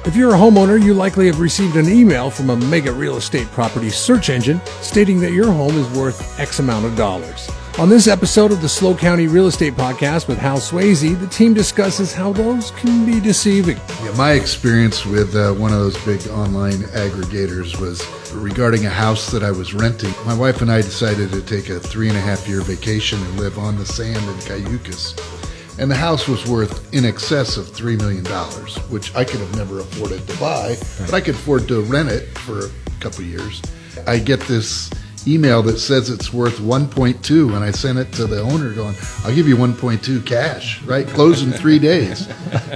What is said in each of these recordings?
If you're a homeowner, you likely have received an email from a mega real estate property search engine stating that your home is worth X amount of dollars. On this episode of the SLO County Real Estate Podcast with Hal Sweasey, the team discusses how those can be deceiving. Yeah, my experience with one of those big online aggregators was regarding a house that I was renting. My wife and I decided to take a 3.5-year vacation and live on the sand in Cayucas. And the house was worth in excess of $3 million, which I could have never afforded to buy, but I could afford to rent it for a couple of years. I get this email that says it's worth 1.2, and I sent it to the owner going, I'll give you 1.2 cash, right? Close in 3 days.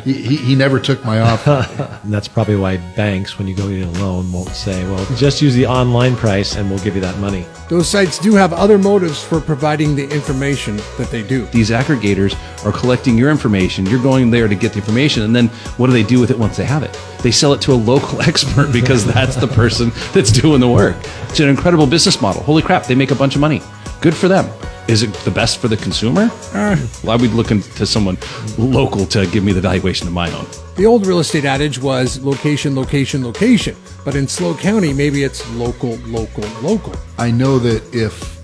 He never took my offer. And that's probably why banks, when you go get a loan, won't say, well, just use the online price and we'll give you that money. Those sites do have other motives for providing the information that they do. These aggregators are collecting your information. You're going there to get the information, and then what do they do with it once they have it? They sell it to a local expert because that's the person that's doing the work. It's an incredible business model. Holy crap, they make a bunch of money. Good for them. Is it the best for the consumer? Well, I would look to someone local to give me the valuation of my own. The old real estate adage was location, location, location. But in SLO County, maybe it's local, local, local. I know that if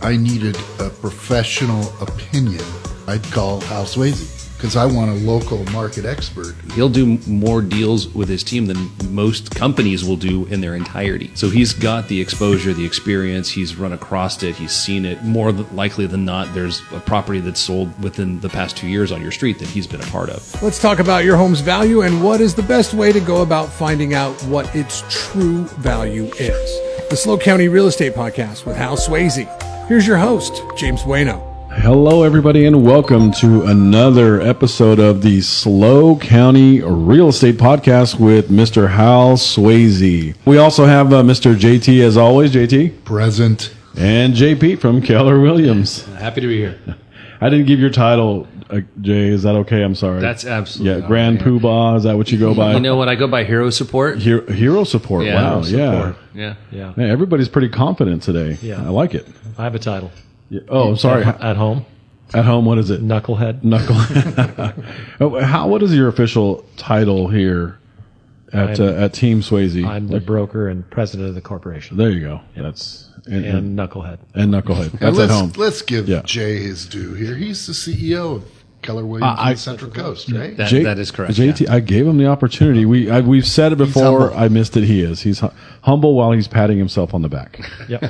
I needed a professional opinion, I'd call Hal Sweasey because I want a local market expert. He'll do more deals with his team than most companies will do in their entirety. So he's got the exposure, the experience, he's run across it, he's seen it. More likely than not, there's a property that's sold within the past 2 years on your street that he's been a part of. Let's talk about your home's value and what is the best way to go about finding out what its true value is. The SLO County Real Estate Podcast with Hal Sweasey. Here's your host, James Bueno. Hello, everybody, and welcome to another episode of the SLO County Real Estate Podcast with Mr. Hal Sweasey. We also have Mr. JT, as always. JT? Present. And JP from Keller Williams. Happy to be here. I didn't give your title, Jay. Is that okay? I'm sorry. That's absolutely Yeah, Grand Poobah. Is that what you go by? You know what? I go by Hero Support. Hero Support. Yeah, wow. Support. Yeah. Yeah. Man, everybody's pretty confident today. Yeah. I like it. I have a title. Yeah. Oh, sorry. At home. At home, what is it? Knucklehead. What is your official title here at Team Sweasey? I'm the broker and president of the corporation. There you go. Yep. That's and Knucklehead. And Knucklehead. And That's at home. let's give Jay his due here. He's the CEO of Keller Williams on the Central Coast, right? That is correct. JT, yeah. I gave him the opportunity. We've said it before. humble. I missed it. He is. He's humble while he's patting himself on the back. Yep.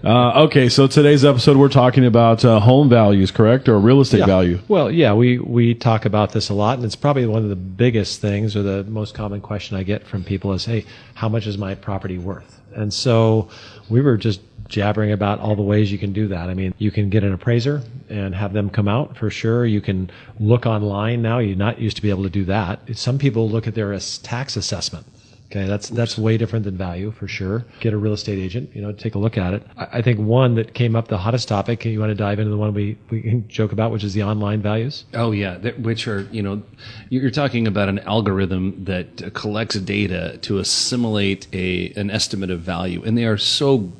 Okay, so today's episode we're talking about home values, correct, or real estate value? Well, yeah, we talk about this a lot, and it's probably one of the biggest things, or the most common question I get from people is, hey, how much is my property worth? And so we were just jabbering about all the ways you can do that. I mean, you can get an appraiser and have them come out for sure. You can look online now. You're not used to be able to do that. Some people look at their tax assessment. Okay, that's way different than value for sure. Get a real estate agent, take a look at it. I think one that came up, the hottest topic, you want to dive into the one we can joke about, which is the online values? Oh, yeah, which are, you're talking about an algorithm that collects data to assimilate an estimate of value. And they are so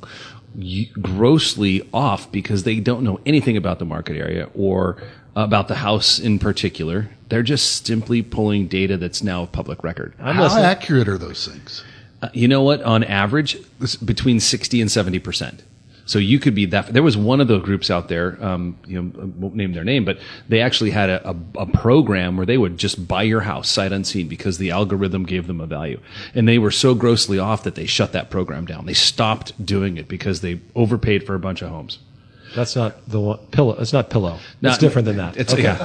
grossly off because they don't know anything about the market area or about the house in particular. They're just simply pulling data that's now public record. How accurate are those things? You know what? On average, it's between 60 and 70%. So you could be that. There was one of those groups out there, I won't name their name, but they actually had a program where they would just buy your house sight unseen because the algorithm gave them a value. And they were so grossly off that they shut that program down. They stopped doing it because they overpaid for a bunch of homes. That's not the one. Pillow. It's not pillow. It's different than that. It's, okay.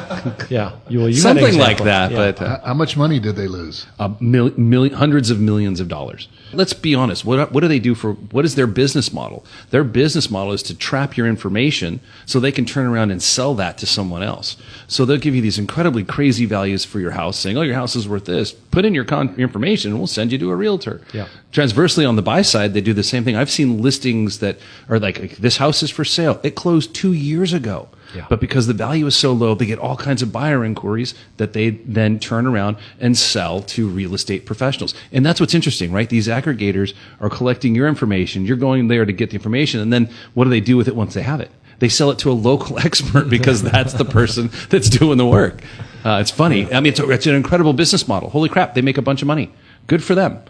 Yeah. You had an something like example. that. Yeah. But How much money did they lose? hundreds of millions of dollars. Let's be honest. What do they do what is their business model? Their business model is to trap your information so they can turn around and sell that to someone else. So they'll give you these incredibly crazy values for your house, saying, oh, your house is worth this. Put in your information and we'll send you to a realtor. Yeah. Transversely, on the buy side, they do the same thing. I've seen listings that are like, this house is for sale. It closed 2 years ago. Yeah. But because the value is so low, they get all kinds of buyer inquiries that they then turn around and sell to real estate professionals. And that's what's interesting, right? These aggregators are collecting your information. You're going there to get the information. And then what do they do with it once they have it? They sell it to a local expert because that's the person that's doing the work. It's funny. I mean, it's an incredible business model. Holy crap, they make a bunch of money. Good for them.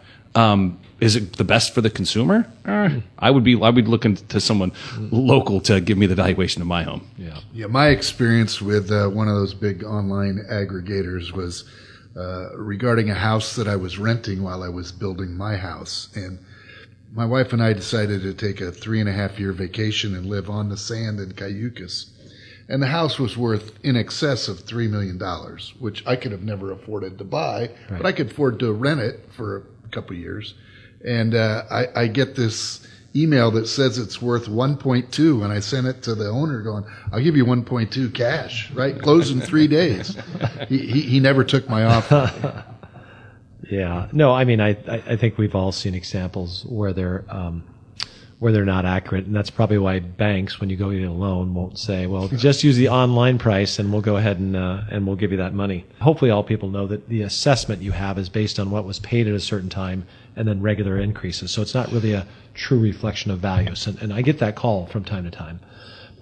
Is it the best for the consumer? I would be looking to someone local to give me the valuation of my home. Yeah, my experience with one of those big online aggregators was regarding a house that I was renting while I was building my house. And my wife and I decided to take a 3.5-year vacation and live on the sand in Cayucas. And the house was worth in excess of $3 million, which I could have never afforded to buy, but I could afford to rent it for a couple of years. And I get this email that says it's worth 1.2, and I sent it to the owner going, I'll give you 1.2 cash, right? Close in 3 days. He never took my offer. Yeah. No, I mean, I think we've all seen examples where they're not accurate, and that's probably why banks, when you go get a loan, won't say, well, just use the online price and we'll go ahead and we'll give you that money. Hopefully all people know that the assessment you have is based on what was paid at a certain time and then regular increases. So it's not really a true reflection of values. And I get that call from time to time.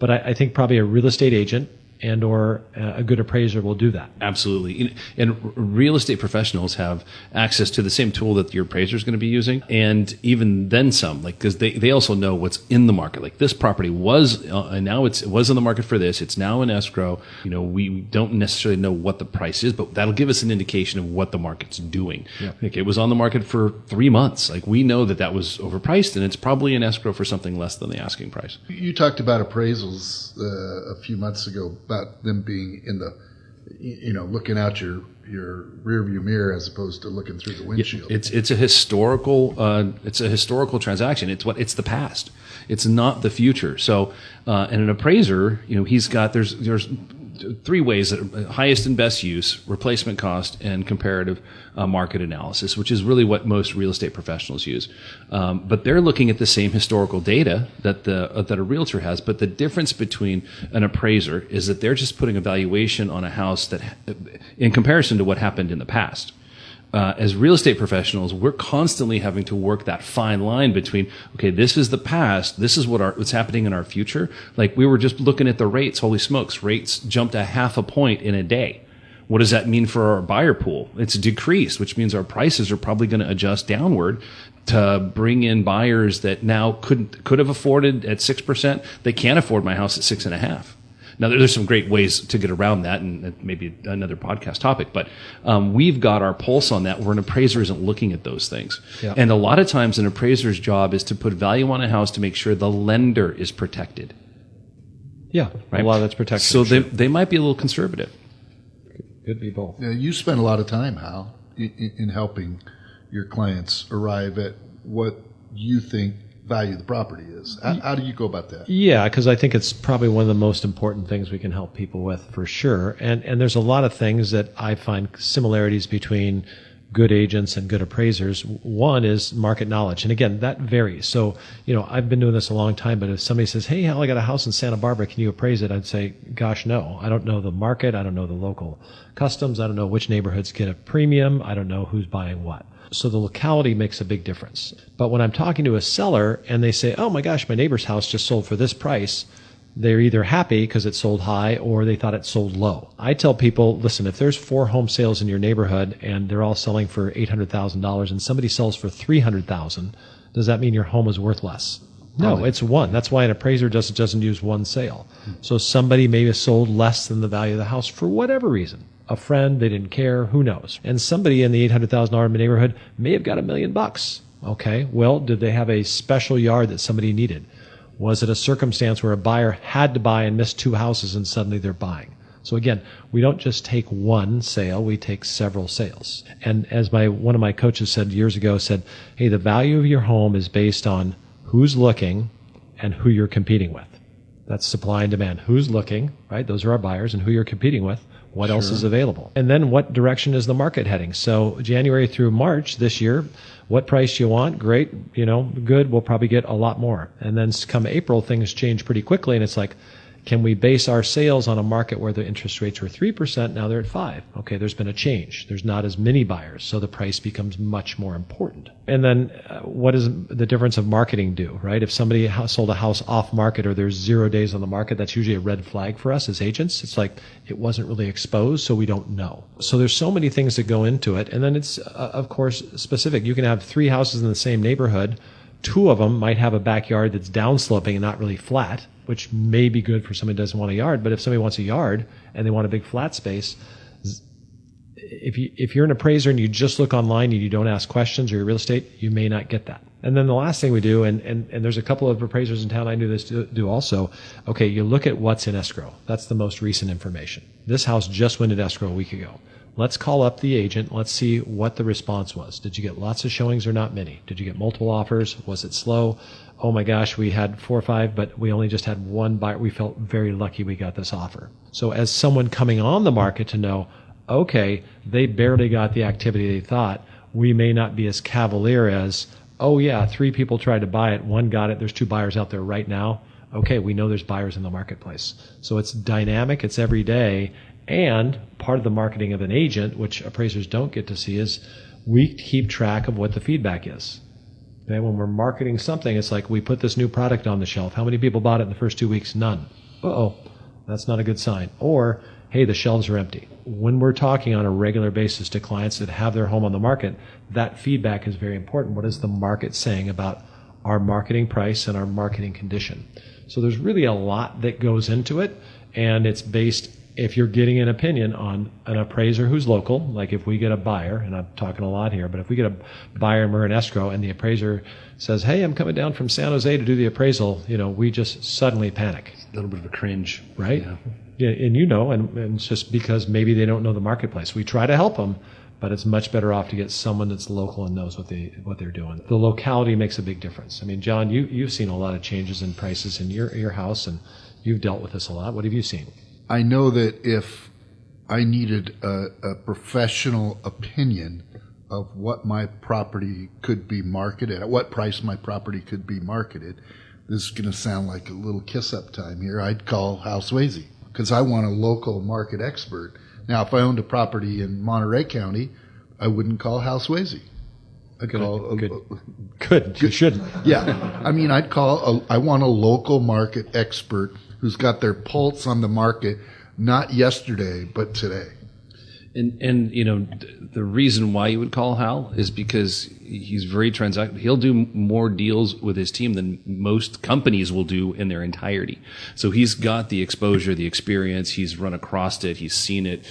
But I think probably a real estate agent and or a good appraiser will do that. Absolutely. And real estate professionals have access to the same tool that your appraiser is going to be using, and even then some, like, because they also know what's in the market. Like, this property was, and now it was in the market for this. It's now in escrow. We don't necessarily know what the price is, but that'll give us an indication of what the market's doing. Yeah. Like, it was on the market for 3 months. Like, we know that was overpriced, and it's probably in escrow for something less than the asking price. You talked about appraisals a few months ago, about them being in the, looking out your rearview mirror as opposed to looking through the windshield. It's a historical transaction. It's the past. It's not the future. So, and an appraiser, he's got there's 3 ways: highest and best use, replacement cost, and comparative market analysis, which is really what most real estate professionals use. But they're looking at the same historical data that a realtor has. But the difference between an appraiser is that they're just putting a valuation on a house that, in comparison to what happened in the past. As real estate professionals, we're constantly having to work that fine line between, okay, this is the past, this is what's happening in our future. Like, we were just looking at the rates. Holy smokes, rates jumped a 0.5 point in a day. What does that mean for our buyer pool? It's decreased, which means our prices are probably going to adjust downward to bring in buyers that now could have afforded at 6%. They can't afford my house at 6.5%. Now, there's some great ways to get around that, and maybe another podcast topic, but we've got our pulse on that where an appraiser isn't looking at those things. Yeah. And a lot of times an appraiser's job is to put value on a house to make sure the lender is protected. Yeah, right? A lot of that's protection. So they might be a little conservative. Could be both. Yeah, you spend a lot of time, Hal, in helping your clients arrive at what you think value the property is. How do you go about that? Yeah, because I think it's probably one of the most important things we can help people with, for sure. And there's a lot of things that I find similarities between good agents and good appraisers. One is market knowledge. And again, that varies. So, I've been doing this a long time, but if somebody says, hey, Hal, I got a house in Santa Barbara, can you appraise it? I'd say, gosh, no. I don't know the market. I don't know the local customs. I don't know which neighborhoods get a premium. I don't know who's buying what. So the locality makes a big difference. But when I'm talking to a seller and they say, oh my gosh, my neighbor's house just sold for this price, they're either happy because it sold high or they thought it sold low. I tell people, listen, if there's 4 home sales in your neighborhood and they're all selling for $800,000 and somebody sells for $300,000, does that mean your home is worth less? No, it's one. That's why an appraiser doesn't use one sale. So somebody may have sold less than the value of the house for whatever reason. A friend, they didn't care, who knows? And somebody in the $800,000 neighborhood may have got $1 million. Okay, well, did they have a special yard that somebody needed? Was it a circumstance where a buyer had to buy and missed 2 houses and suddenly they're buying? So again, we don't just take one sale, we take several sales. And as one of my coaches said years ago, hey, the value of your home is based on who's looking and who you're competing with. That's supply and demand. Who's looking, right? Those are our buyers, and who you're competing with. What else is available? And then what direction is the market heading? So January through March this year, what price you want? Great, good. We'll probably get a lot more. And then come April, things change pretty quickly, and it's like, Can we base our sales on a market where the interest rates were 3%, now they're at 5%? Okay, there's been a change. There's not as many buyers, so the price becomes much more important. And then what does the difference of marketing do, right? If somebody sold a house off market or there's 0 days on the market, that's usually a red flag for us as agents. It's like it wasn't really exposed, so we don't know. So there's so many things that go into it. And then it's, of course, specific. You can have 3 houses in the same neighborhood. 2 of them might have a backyard that's downsloping and not really flat, which may be good for somebody who doesn't want a yard. But if somebody wants a yard and they want a big flat space, if you're an appraiser and you just look online and you don't ask questions or your real estate, you may not get that. And then the last thing we do, and there's a couple of appraisers in town I knew this do also, okay, you look at what's in escrow. That's the most recent information. This house just went into escrow a week ago. Let's call up the agent. Let's see what the response was. Did you get lots of showings or not many? Did you get multiple offers? Was it slow? Oh my gosh, we had 4 or 5, but we only just had 1 buyer. We felt very lucky we got this offer. So as someone coming on the market to know, okay, they barely got the activity they thought, we may not be as cavalier as, oh yeah, 3 people tried to buy it, 1 got it, there's 2 buyers out there right now. Okay, we know there's buyers in the marketplace. So it's dynamic, it's every day, and part of the marketing of an agent, which appraisers don't get to see, is we keep track of what the feedback is. Okay, when we're marketing something, it's like we put this new product on the shelf. How many people bought it in the first 2 weeks? None. Uh-oh, that's not a good sign. Or, hey, the shelves are empty. When we're talking on a regular basis to clients that have their home on the market, that feedback is very important. What is the market saying about our marketing price and our marketing condition? So there's really a lot that goes into it, and it's based, if you're getting an opinion on an appraiser who's local, like if we get a buyer, and I'm talking a lot here, but if we get a buyer and we're in escrow and the appraiser says, hey, I'm coming down from San Jose to do the appraisal, we just suddenly panic. A little bit of a cringe. Right? Yeah. And it's just because maybe they don't know the marketplace. We try to help them, but it's much better off to get someone that's local and knows what they're doing. The locality makes a big difference. I mean, John, you've seen a lot of changes in prices in your house, and you've dealt with this a lot. What have you seen? I know that if I needed a professional opinion of what my property could be marketed, at what price my property could be marketed, this is going to sound like a little kiss-up time here, I'd call Hal Sweasey, because I want a local market expert. Now, if I owned a property in Monterey County, I wouldn't call Hal Sweasey. I'd call Good. You shouldn't. Yeah. I mean, I want a local market expert who's got their pulse on the market, not yesterday, but today. And the reason why you would call Hal is because he's very transactional. He'll do more deals with his team than most companies will do in their entirety. So he's got the exposure, the experience. He's run across it. He's seen it.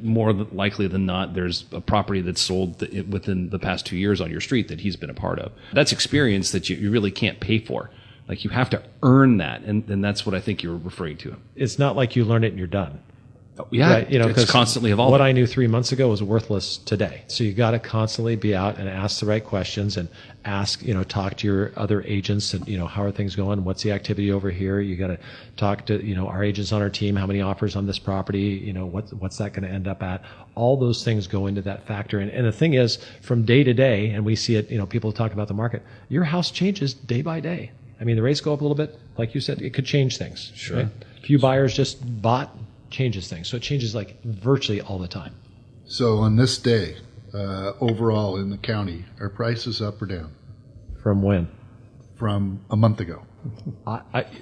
More likely than not, there's a property that's sold within the past 2 years on your street that he's been a part of. That's experience that you really can't pay for. Like, you have to earn that, and that's what I think you're referring to. It's not like you learn it and you're done. Yeah, right? It's constantly evolving. What I knew 3 months ago was worthless today. So you got to constantly be out and ask the right questions and talk to your other agents and, how are things going? What's the activity over here? You got to talk to, our agents on our team. How many offers on this property? What's that going to end up at? All those things go into that factor. And the thing is, from day to day, and we see it, people talk about the market, your house changes day by day. I mean, the rates go up a little bit. Like you said, it could change things. Sure. Right? A few buyers just bought, changes things. So it changes like virtually all the time. So on this day, overall in the county, are prices up or down? From when? From a month ago.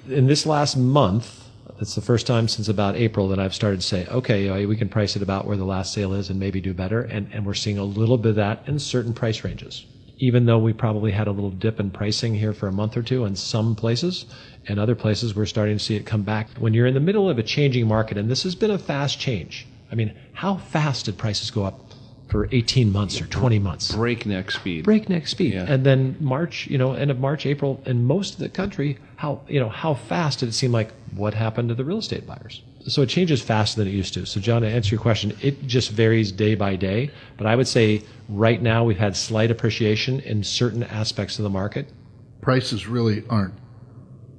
In this last month, it's the first time since about April that I've started to say, okay, we can price it about where the last sale is and maybe do better. And we're seeing a little bit of that in certain price ranges. Even though we probably had a little dip in pricing here for a month or two in some places, and other places we're starting to see it come back. When you're in the middle of a changing market, and this has been a fast change. I mean, how fast did prices go up for 18 months or 20 months? Breakneck speed. Yeah. And then March, end of March, April, in most of the country, how fast did it seem like what happened to the real estate buyers? So it changes faster than it used to. So John, to answer your question, it just varies day by day. But I would say right now we've had slight appreciation in certain aspects of the market. Prices really aren't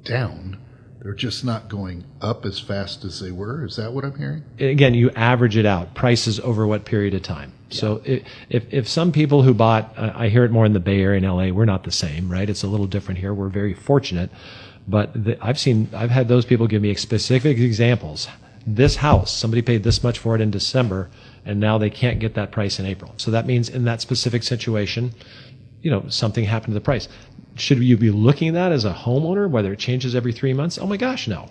down. They're just not going up as fast as they were. Is that what I'm hearing? Again, you average it out. Prices over what period of time? Yeah. So if some people who bought, I hear it more in the Bay Area and LA, we're not the same, right? It's a little different here. We're very fortunate. But I've had those people give me specific examples. This house, somebody paid this much for it in December, and now they can't get that price in April. So that means in that specific situation, something happened to the price. Should you be looking at that as a homeowner, whether it changes every 3 months? Oh my gosh, no.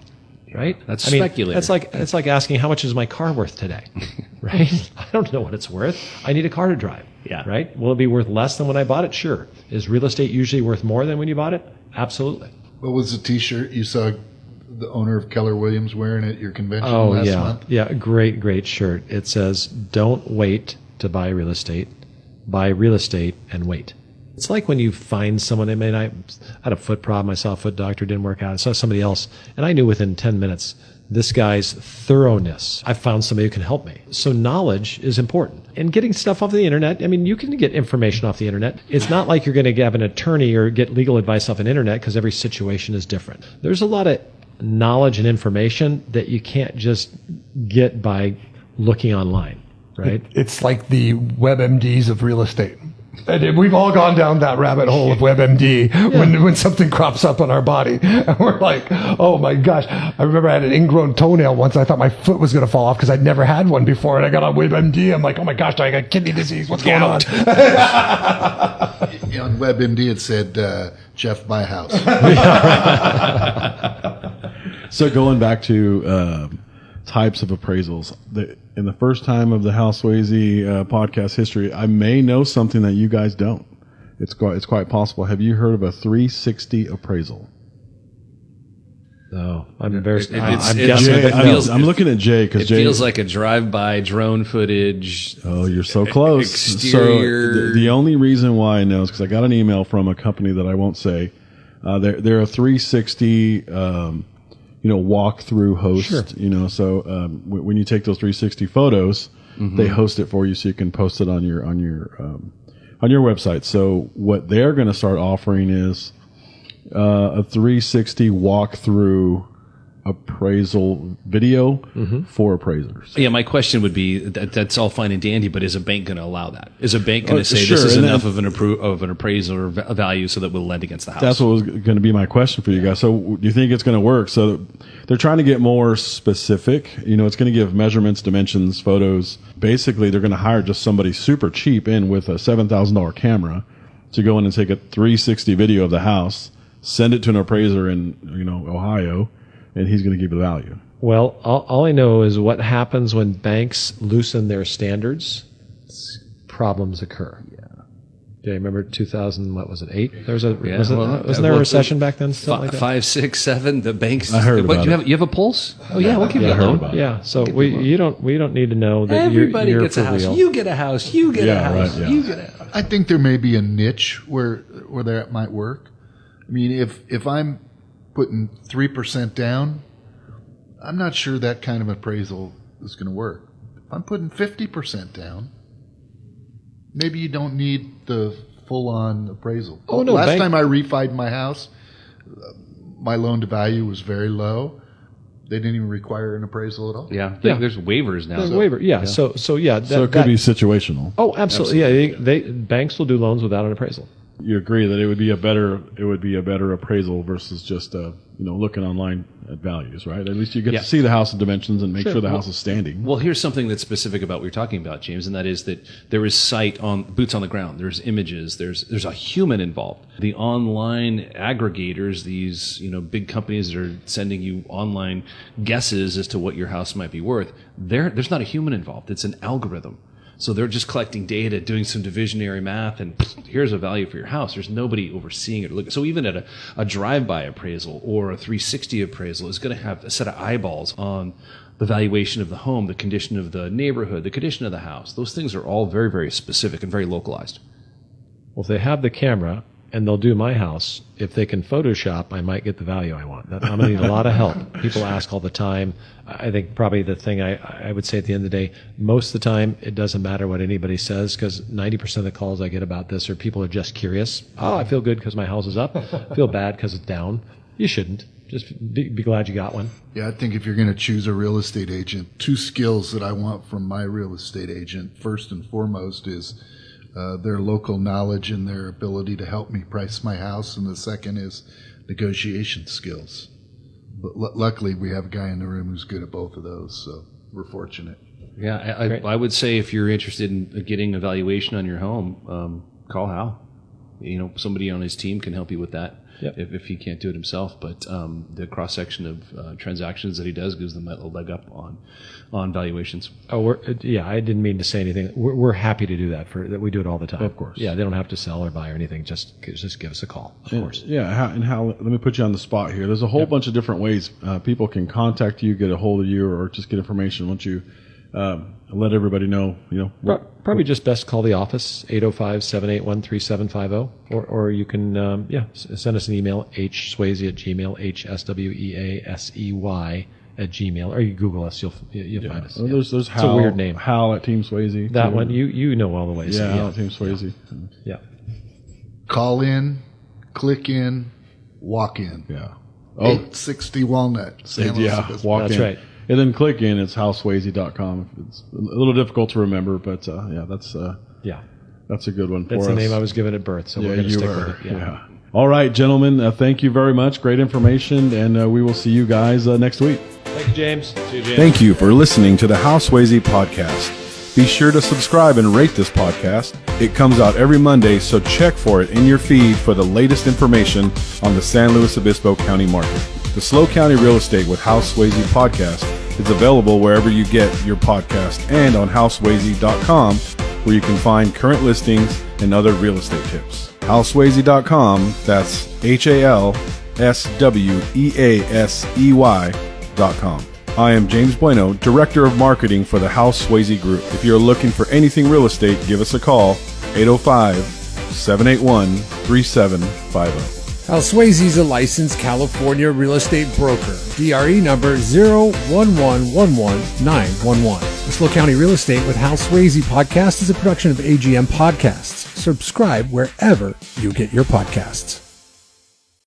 Right? That's speculative. It's like asking how much is my car worth today, right? I don't know what it's worth. I need a car to drive. Yeah. Right? Will it be worth less than when I bought it? Sure. Is real estate usually worth more than when you bought it? Absolutely. What was the T-shirt you saw the owner of Keller Williams wearing at your convention last month? Yeah, great shirt. It says, "Don't wait to buy real estate. Buy real estate and wait." It's like when you find someone. I had a foot problem. I saw a foot doctor, didn't work out. I saw somebody else, and I knew within 10 minutes this guy's thoroughness. I found somebody who can help me. So knowledge is important. And getting stuff off the internet, you can get information off the internet. It's not like you're going to have an attorney or get legal advice off an internet because every situation is different. There's a lot of knowledge and information that you can't just get by looking online, right? It's like the WebMDs of real estate. And we've all gone down that rabbit hole of WebMD when something crops up on our body. And we're like, oh my gosh. I remember I had an ingrown toenail once. I thought my foot was going to fall off because I'd never had one before. And I got on WebMD. I'm like, oh my gosh, I got kidney disease. What's going on? On WebMD, it said, Jeff, buy a house. So going back to types of appraisals, in the first time of the Hal Sweasey podcast history, I may know something that you guys don't. It's quite possible. Have you heard of a 360 appraisal? No, I'm guessing. I'm looking at Jay because Jay feels like a drive-by drone footage. Oh, you're so close. Exterior. So the only reason why I know is because I got an email from a company that I won't say. They're a 360. Walk-through host. Sure. So when you take those 360 photos, they host it for you, so you can post it on your website. So what they're going to start offering is a 360 walk-through appraisal video for appraisers. Yeah, my question would be that's all fine and dandy, but is a bank going to allow that? Is a bank going to say sure, this is enough of an appraisal or value so that we'll lend against the house? That's what was going to be my question for you guys. So do you think it's going to work? So they're trying to get more specific. It's going to give measurements, dimensions, photos. Basically, they're going to hire just somebody super cheap in with a $7,000 camera to go in and take a 360 video of the house, send it to an appraiser in Ohio, and he's going to give you the value. Well, all I know is what happens when banks loosen their standards, problems occur. Yeah. Do you remember 2000, what was it, 8? Wasn't there a recession back then? Like 5, 6, 7, the banks. I heard about it. You have a pulse? Oh, yeah, we'll give you a loan. Yeah, so we don't need to know that everybody you're gets a house. real. You get a house. You get a house. Right, yeah. You get a house. I think there may be a niche where that might work. If I'm putting 3% down, I'm not sure that kind of appraisal is going to work. If I'm putting 50% down, maybe you don't need the full-on appraisal. Oh, no. Last time I refied my house, my loan-to-value was very low. They didn't even require an appraisal at all. Yeah, there's waivers now. There's waiver. Yeah. So it could be situational. Oh, absolutely. Yeah, banks will do loans without an appraisal. You agree that it would be a better appraisal versus just looking online at values, right? At least you get to see the house and dimensions and make sure the house is standing. Well, here's something that's specific about what you're talking about, James, and that is that there is boots on the ground. There's images. There's a human involved. The online aggregators, these big companies that are sending you online guesses as to what your house might be worth. There's not a human involved. It's an algorithm. So they're just collecting data, doing some divisionary math, and here's a value for your house. There's nobody overseeing it. So even at a drive-by appraisal or a 360 appraisal is going to have a set of eyeballs on the valuation of the home, the condition of the neighborhood, the condition of the house. Those things are all very, very specific and very localized. Well, if they have the camera and they'll do my house, if they can Photoshop, I might get the value I want. I'm going to need a lot of help. People ask all the time. I think probably the thing I would say at the end of the day, most of the time, it doesn't matter what anybody says because 90% of the calls I get about this are people who are just curious. Oh, I feel good because my house is up. I feel bad because it's down. You shouldn't. Just be glad you got one. Yeah, I think if you're going to choose a real estate agent, 2 skills that I want from my real estate agent, first and foremost, is their local knowledge and their ability to help me price my house. And the second is negotiation skills. But luckily, we have a guy in the room who's good at both of those, so we're fortunate. Yeah, I would say if you're interested in getting an evaluation on your home, call Hal. Somebody on his team can help you with that. Yep. If he can't do it himself, but the cross section of transactions that he does gives them a leg up on valuations. Oh, I didn't mean to say anything. We're happy to do that. That we do it all the time. Of course. Yeah, they don't have to sell or buy or anything. Just give us a call. Of course. Yeah, and Hal, let me put you on the spot here. There's a whole bunch of different ways people can contact you, get a hold of you, or just get information. Once you let everybody know, Probably just best call the office, 805-781-3750, or you can send us an email, hsweasey@gmail, hsweasey@gmail, or you Google us, you'll find us. Well, there's Hal, it's a weird name. Hal at Team Swayze. That one, you know all the ways. Yeah, Hal at Team Swayze. Yeah. Call in, click in, walk in. Yeah. 860 Walnut. San Luis Obispo. Walk That's in. right. And then click in. It's halsweasey.com. It's a little difficult to remember, but that's a good one for us. That's the name I was given at birth, so we're going to stick with it. Yeah. All right, gentlemen. Thank you very much. Great information, and we will see you guys next week. Thank you, James. See you, James. Thank you for listening to the Hal Sweasey podcast. Be sure to subscribe and rate this podcast. It comes out every Monday, so check for it in your feed for the latest information on the San Luis Obispo County market. The SLO County Real Estate with Hal Sweasey podcast is available wherever you get your podcast and on halsweasey.com, where you can find current listings and other real estate tips. halsweasey.com, that's HALSWEASEY.com. I am James Bueno, Director of Marketing for the Hal Sweasey Group. If you're looking for anything real estate, give us a call, 805-781-3750. Hal Sweasey is a licensed California real estate broker. DRE number 01111-911. The SLO County Real Estate with Hal Sweasey podcast is a production of AGM Podcasts. Subscribe wherever you get your podcasts.